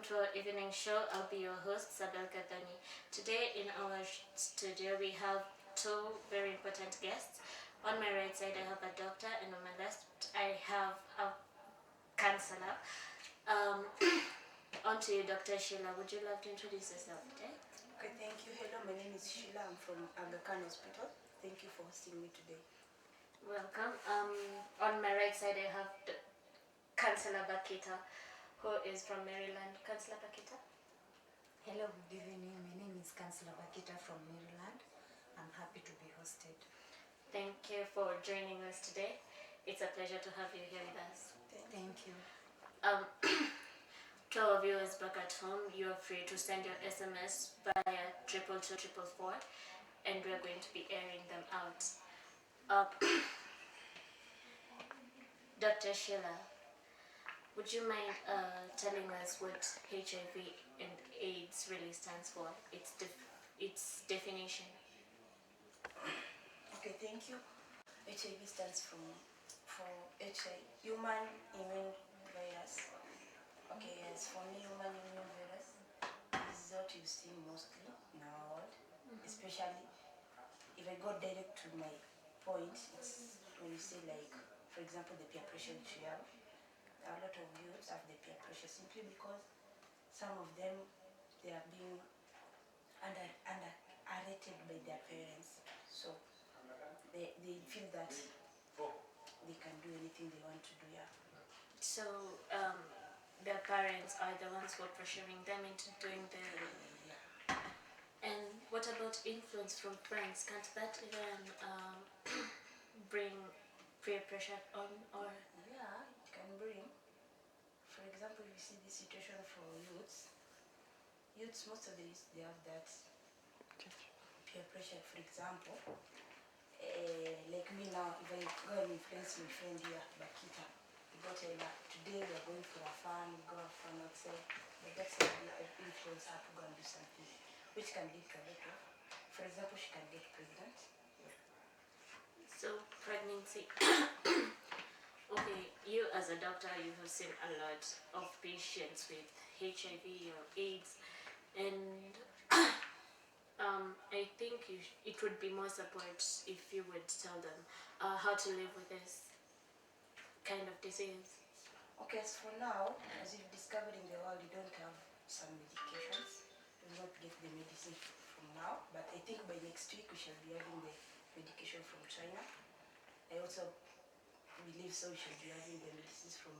to our evening show. I'll be your host, Sabel Kadani. Today in our studio, we have two very important guests. On my right side, I have a doctor, and on my left, I have a counselor. Um, on to you, Dr. Sheila. Would you love to introduce yourself today? Okay, thank you. Hello, my name is Sheila. I'm from Aga Khan Hospital. Thank you for hosting me today. Welcome. On my right side, I have Councillor Bakita, who is from Maryland. Councillor Bakita. Hello, good evening. My name is Councillor Bakita from Maryland. I'm happy to be hosted. Thank you for joining us today. It's a pleasure to have you here with us. Thank you. To our viewers back at home, you're free to send your SMS via 22244, and we're going to be airing them out. Dr. Sheila, would you mind telling us what HIV and AIDS really stands for? Its definition. Okay, thank you. HIV stands for HIV, human immune virus. Okay, yes, for me, human immune virus is what you see mostly in our world, especially if I go direct to my point, it's when you say like, for example, the peer pressure which we have. A lot of youths have the peer pressure simply because some of them, they are being underrated by their parents. So they feel that they can do anything they want to do, yeah. So their parents are the ones who are pressuring them into doing the... Yeah. And what about influence from friends? Can't that even bring peer pressure on? Or Yeah, it can bring. For example, you see this situation for youths. Youths, most of the youths, they have that peer pressure. For example, like me now, if I go and influence my friend here, Bakita, we go tell her, today we are going for a fun, we go have fun outside. But that's how I influence her to go and do something, which can lead to a lot of, for example, she can get pregnant. so pregnancy. Okay, you as a doctor, you have seen a lot of patients with HIV or AIDS, and I think it would be more support if you would tell them how to live with this kind of disease. Okay, as for now, as you've discovered in the world, you don't have some medications. You will not get the medicine from now, but I think by next week we shall be having the medication from China. I also believe so we shall be having the medicines from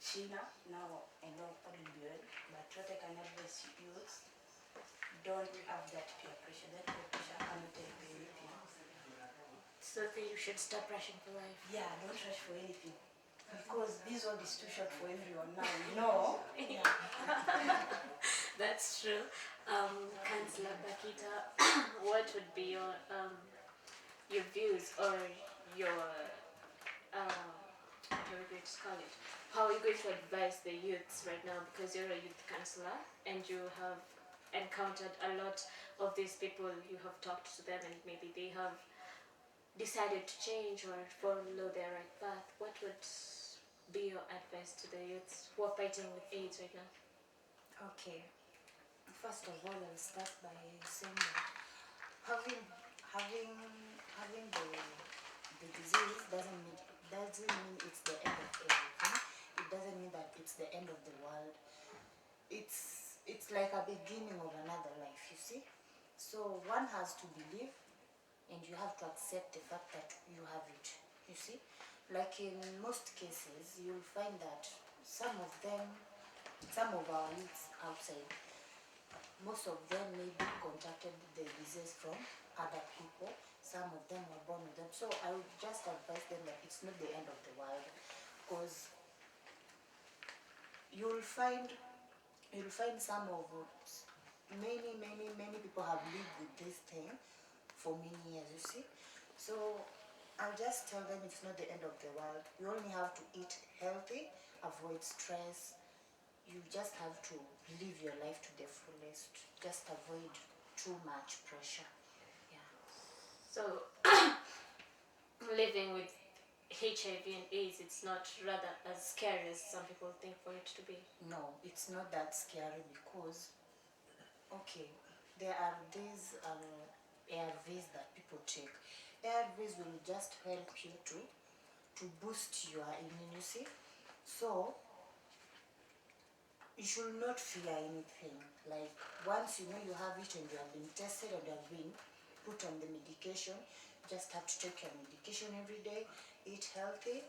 China. Now I know that will be well, but what I can advise you is don't have that peer pressure. That peer pressure cannot help you anything. So you should stop rushing for life. Yeah, don't rush for anything. Because this world is too short for everyone now, you know? Yeah. That's true. Councillor Bakita, what would be your views or your what are we going to call it? How are you going to advise the youths right now? Because you're a youth councillor and you have encountered a lot of these people. You have talked to them and maybe they have decided to change or follow their right path. What would be your advice to the youths who are fighting with AIDS right now? Okay. First of all, I'll start by saying that having the disease doesn't mean it's the end of everything. It doesn't mean that it's the end of the world. It's like a beginning of another life, you see. So one has to believe, and you have to accept the fact that you have it, you see. Like in most cases, you'll find that some of our youths outside, most of them maybe contacted the disease from other people. Some of them were born with them. So I would just advise them that it's not the end of the world, because you'll find many people have lived with this thing for many years, you see. So I'll just tell them it's not the end of the world. You only have to eat healthy, avoid stress. You just have to live your life to the fullest. Just avoid too much pressure. Yeah. So living with HIV and AIDS, it's not rather as scary as some people think for it to be. No, it's not that scary because, okay, there are these ARVs that people take. ARVs will just help you to boost your immunity. So you should not fear anything. Like once you know you have it and you have been tested and you have been put on the medication, you just have to take your medication every day, eat healthy,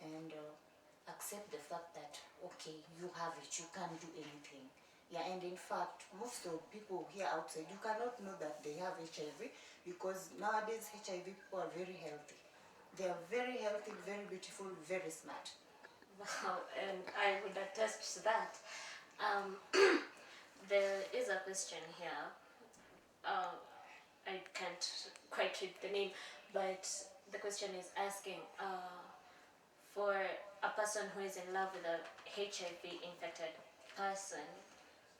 and accept the fact that okay, you have it, you can't do anything. Yeah, and in fact, most of people here outside, you cannot know that they have HIV because nowadays HIV people are very healthy. They are very healthy, very beautiful, very smart. Wow, and I would attest to that. Um, there is a question here. Uh, I can't quite read the name, but the question is asking for a person who is in love with a HIV infected person,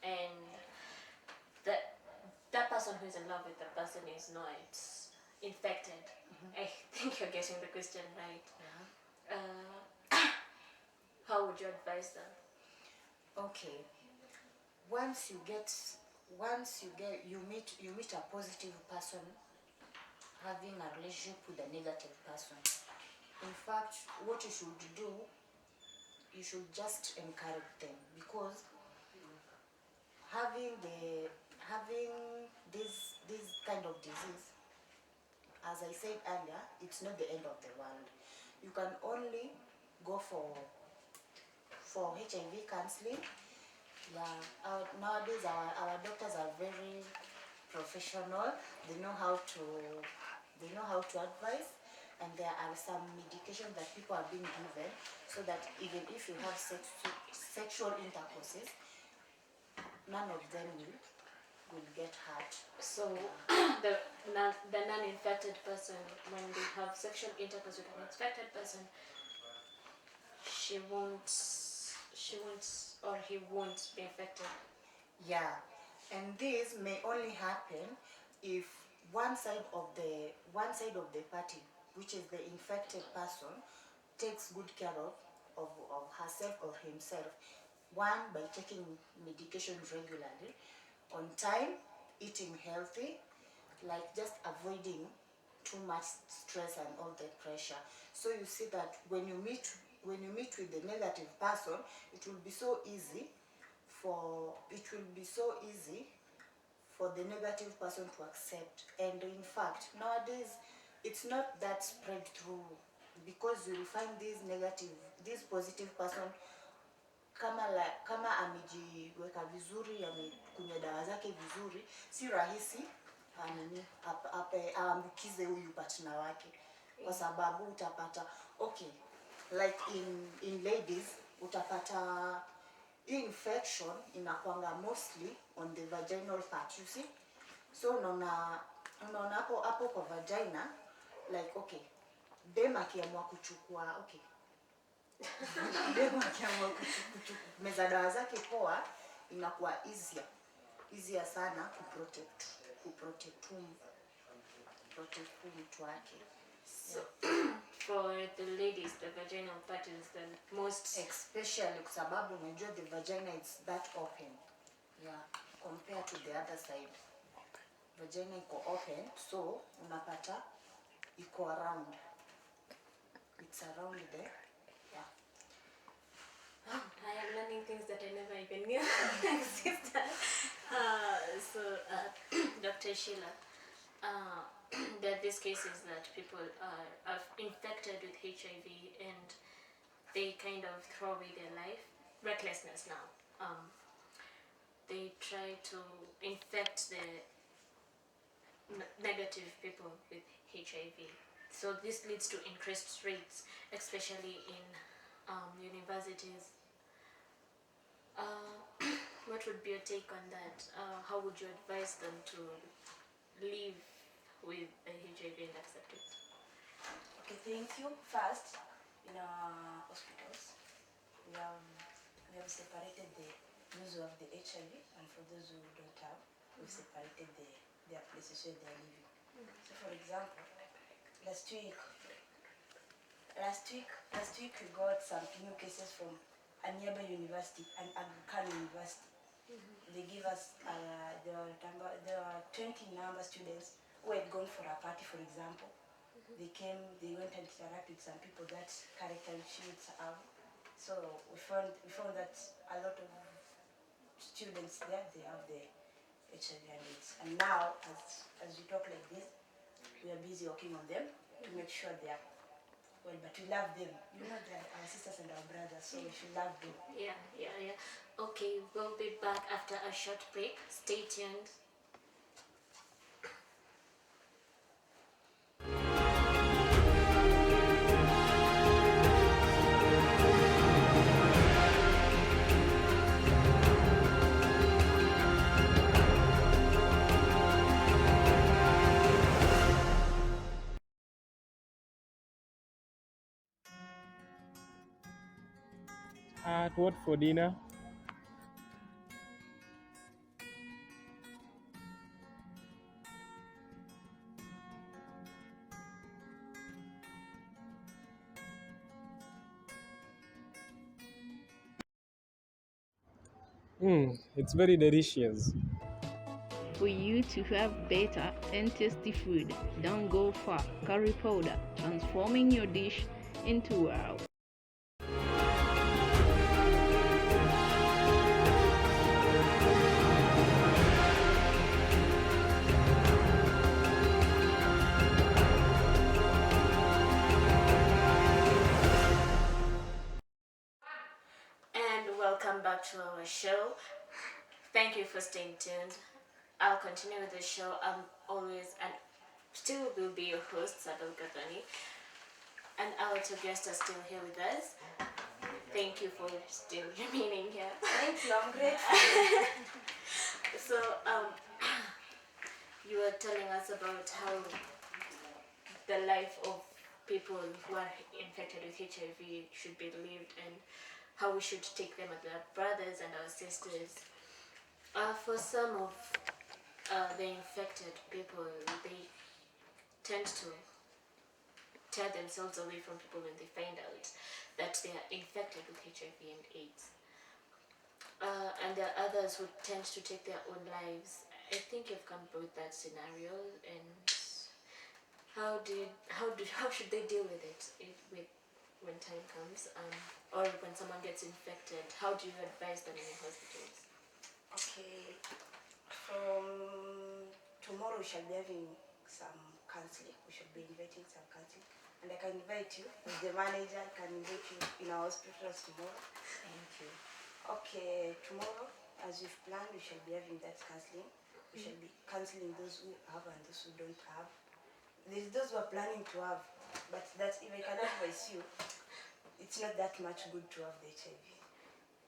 and that that person who is in love with the person is not infected. I think you're getting the question right. Yeah. How would you advise them? Okay. Once you get, you meet a positive person having a relationship with a negative person. In fact, what you should do, you should just encourage them because having this kind of disease, as I said earlier, it's not the end of the world. You can only go for HIV counseling. Yeah, nowadays our doctors are very professional. They know how to advise, and there are some medication that people are being given so that even if you have sexual intercourses, none of them will get hurt. So the non-infected person, when they have sexual intercourse with an infected person, she won't or he won't be infected. Yeah, and this may only happen if one side of the party, which is the infected person, takes good care of herself or himself. One, by taking medication regularly, on time, eating healthy, like just avoiding too much stress and all the pressure. So you see that when you meet with the negative person, it will be so easy for the negative person to accept. And in fact, nowadays it's not that spread through, because you will find this positive person kama amejiweka vizuri, amekunywa dawa zake vizuri, si rahisi aambukize huyu partner wake, kwa sababu utapata okay, like in ladies utapata infection inakwanga mostly on the vaginal part, you see. So unaona hapo kwa vagina, like okay, dem akiamua kuchukua okay dem akiamua meza dawa zake poa, inakuwa easier sana kuprotect mtu wake. So for the ladies, the vaginal part is the most, especially kwa sababu unajua the vagina is that open, yeah, compared to the other side. Vagina iko open, so unapata iko around, it's around there. Yeah. I am learning things that I never even knew existed. Dr. Sheila, there are these cases that people are infected with HIV and they kind of throw away their life. Recklessness now. They try to infect the negative people with HIV. So this leads to increased rates, especially in universities. What would be your take on that? How would you advise them to live with HIV and accept it? Okay, thank you. First, in our hospitals, we have separated those who have the HIV, and for those who don't have, we've separated their places where they're living. So, for example, last week Last week we got some new cases from a nearby university, an Agricultural university. They give us, there were 20 number students who had gone for a party, for example. They went and interacted with some people that character sheets have. So we found that a lot of students there, they have the HIV and AIDS. And now, as we talk like this, we are busy working on them to make sure they are well, but we love them. You know, they're our sisters and our brothers, so we should love them. Yeah. Okay, we'll be back after a short break. Stay tuned. What for dinner? It's very delicious. For you to have better and tasty food, don't go far. Curry powder, transforming your dish into wow. And welcome back to our show. Thank you for staying tuned. I'll continue with the show. I'm always and still will be your host, Sadal Gathani. And our two guests are still here with us. Thank you for still remaining here. Thank you, I'm grateful. So, you were telling us about how the life of people who are infected with HIV should be lived and how we should take them as our brothers and our sisters. For some of the infected people, they tend to tear themselves away from people when they find out that they are infected with HIV and AIDS. And there are others who tend to take their own lives. I think you've come up with that scenario, and how should they deal with it when time comes, or when someone gets infected? How do you advise them in the hospitals? Okay, from tomorrow we shall be having some counseling. We should be inviting some counseling, and I can invite you as the manager. I can invite you in our hospitals tomorrow. Thank you. Okay, tomorrow, as we've planned, we shall be having that counseling. We shall be counseling those who have and those who don't have. There's those who are planning to have, but that's, if I can advise you, it's not that much good to have the HIV.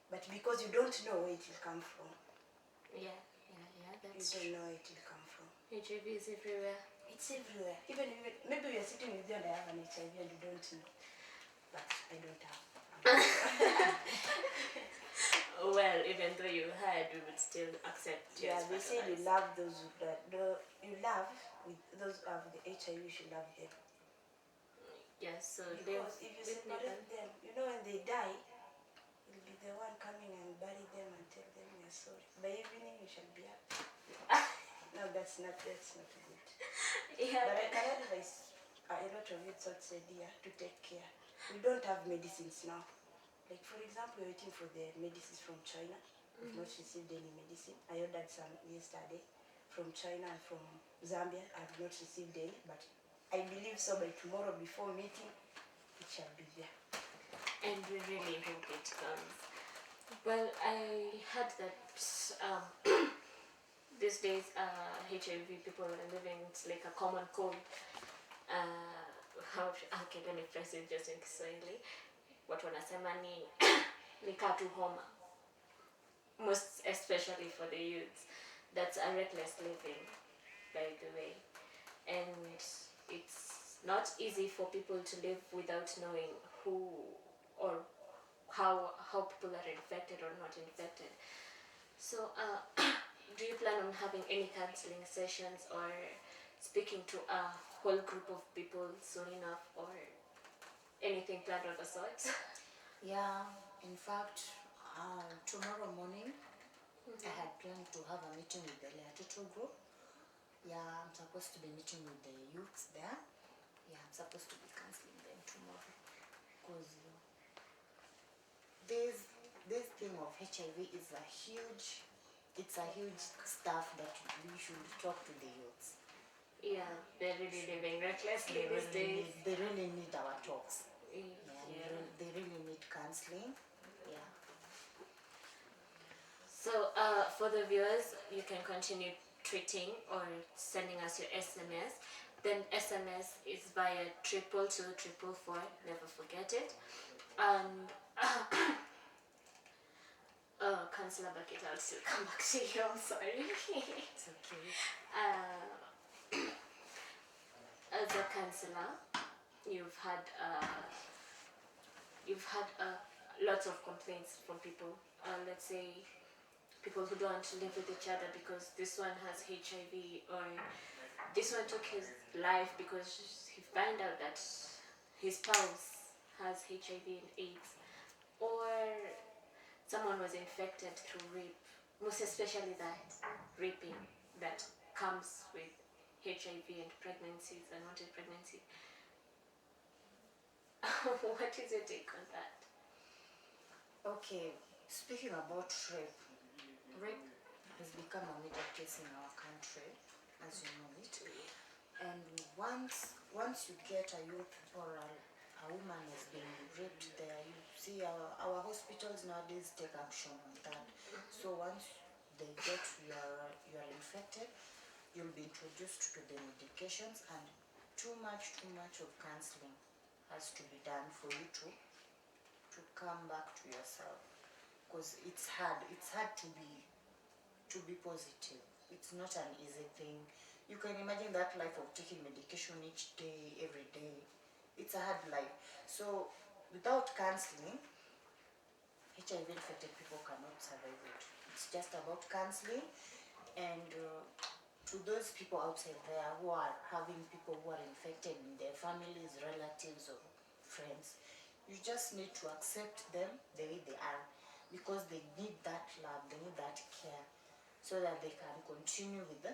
But because you don't know where it will come from. Yeah, that's You true. don't know where it will come from. HIV is everywhere. It's everywhere. Even maybe we are sitting with you and I have an HIV and you don't know. But I don't have. Well, even though you had, we would still accept you. Yeah, as they part say of you us. love those you love with those who have the HIV, you should love them. Yes, so Because if you separate them, you know when they die, you'll be the one coming and bury them and tell them you're sorry. By evening you shall be happy. No, that's not good. Yeah. But I can advise a lot of youths outside here to take care. We don't have medicines now. Like for example, we're waiting for the medicines from China. We've not received any medicine. I ordered some yesterday from China and from Zambia. I've not received any, but I believe so by tomorrow before meeting, it shall be there. And we really hope it comes. Well, I heard that these days HIV people are living, it's like a common cold. Okay, let me phrase it just in Kiswahili. Watu wanasema ni katu homa. Most especially for the youths. That's a reckless living, by the way. And it's not easy for people to live without knowing who or how people are infected or not infected. So, do you plan on having any counseling sessions or speaking to a whole group of people soon enough, or anything planned of the sort? Yeah, in fact, tomorrow morning I had planned to have a meeting with the Leatuto group. Yeah, I'm supposed to be meeting with the youths there. Yeah, I'm supposed to be counseling them tomorrow. Because this thing of HIV is it's a huge stuff that we should talk to the youths. Yeah, they're really living recklessly these days. They really need our talks. Yeah. They really need counseling. Yeah. So for the viewers, you can continue tweeting or sending us your SMS. Then SMS is via 222 444. Never forget it. And oh, Councillor Bucket, I'll still come back to you. I'm sorry. It's okay. As a councillor, you've had lots of complaints from people. Let's say people who don't live with each other because this one has HIV, or this one took his life because he found out that his spouse has HIV and AIDS, or someone was infected through rape, most especially that raping that comes with HIV and pregnancies, unwanted pregnancy. What is your take on that? Okay, speaking about rape has become a major case in our country, as you know it. And once you get a youth or a woman has been raped there, you see our hospitals nowadays take action on that. So once they get you are infected, you'll be introduced to the medications, and too much of counseling has to be done for you to come back to yourself, because it's hard to be positive. It's not an easy thing. You can imagine that life of taking medication each day, every day. It's a hard life. So without counseling, HIV infected people cannot survive it. It's just about counseling, and to those people outside there who are having people who are infected in their families, relatives, or friends, you just need to accept them the way they are, because they need that love, they need that care, so that they can continue with the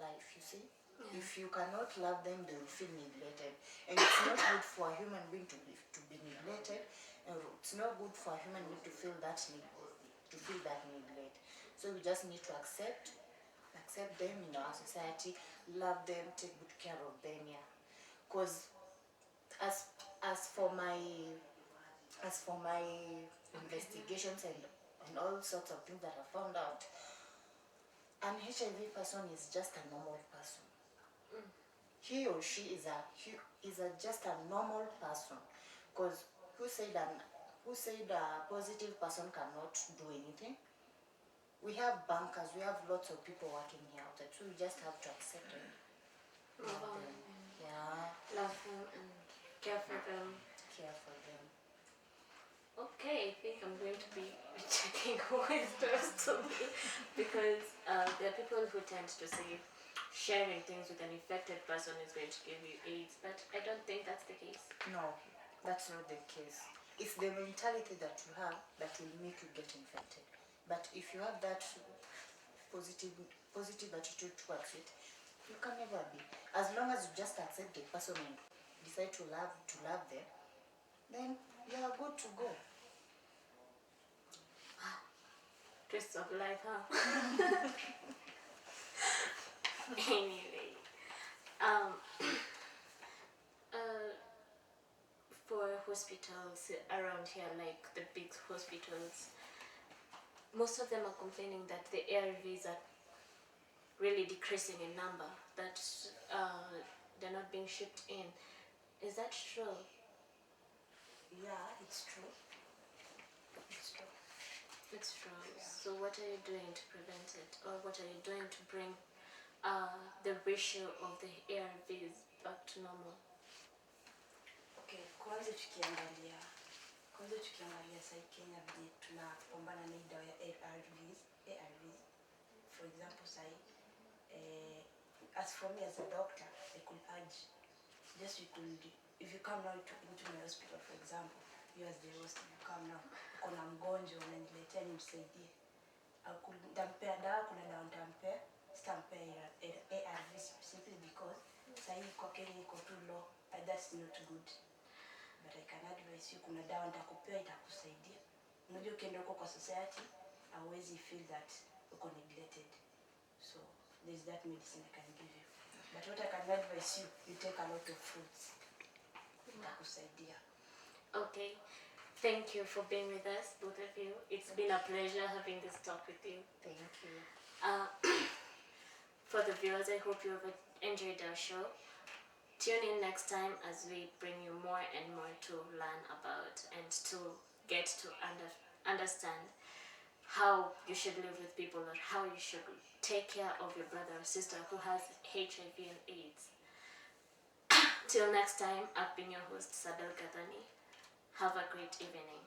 life, you see. Yeah. If you cannot love them, they will feel neglected, and it's not good for a human being to be neglected, and it's not good for a human being to feel that neglect. So we just need to accept them in our society, love them, take good care of them. Yeah, because as for my investigations and all sorts of things that I found out, an HIV person is just a normal person. He or she is just a normal person. Because who said a positive person cannot do anything? We have bankers, we have lots of people working here outside, so we just have to accept them. Move on them. and Yeah, love them and care for them. care for them. Okay, I think I'm going to be checking who is close to me, because there are people who tend to say sharing things with an infected person is going to give you AIDS, but I don't think that's the case. No, that's not the case. It's the mentality that you have that will make you get infected. But if you have that positive attitude towards it, you can never be. As long as you just accept the person and decide to love them, then you are good to go. Twists of life, huh? Anyway, for hospitals around here, like the big hospitals, most of them are complaining that the ARVs are really decreasing in number, that they're not being shipped in. Is that true? Yeah, it's true. It's true. It's true. Yeah. So what are you doing to prevent it, or what are you doing to bring the ratio of the ARVs back to normal? Okay, kwanza tukiangalia sai Kenya vile tunapambana na hii dawa ya ARVs. For example, sai as for me as a doctor, I could urge just you could, if you come now to go to my hospital for example, you as the host, you come now, uko na mgonjwa unaniletea nimsaidie, nitampea dawa, kuna dawa nitampea, sitampea ARVs simply because sahi kwa Kenya iko too low, and that's not good. But I can advise you, kuna dawa nitakupea itakusaidia. Unajua ukienda huko kwa society, hauwezi feel that uko neglected. So there's that medicine I can give you. But what I can advise you, you take a lot of fruits. Itakusaidia. Okay. Thank you for being with us, both of you. It's been a pleasure having this talk with you. Thank you. For the viewers, I hope you have enjoyed our show. Tune in next time as we bring you more and more to learn about and to get to understand how you should live with people or how you should take care of your brother or sister who has HIV and AIDS. Till next time, I've been your host, Sabel Gathani. Have a great evening.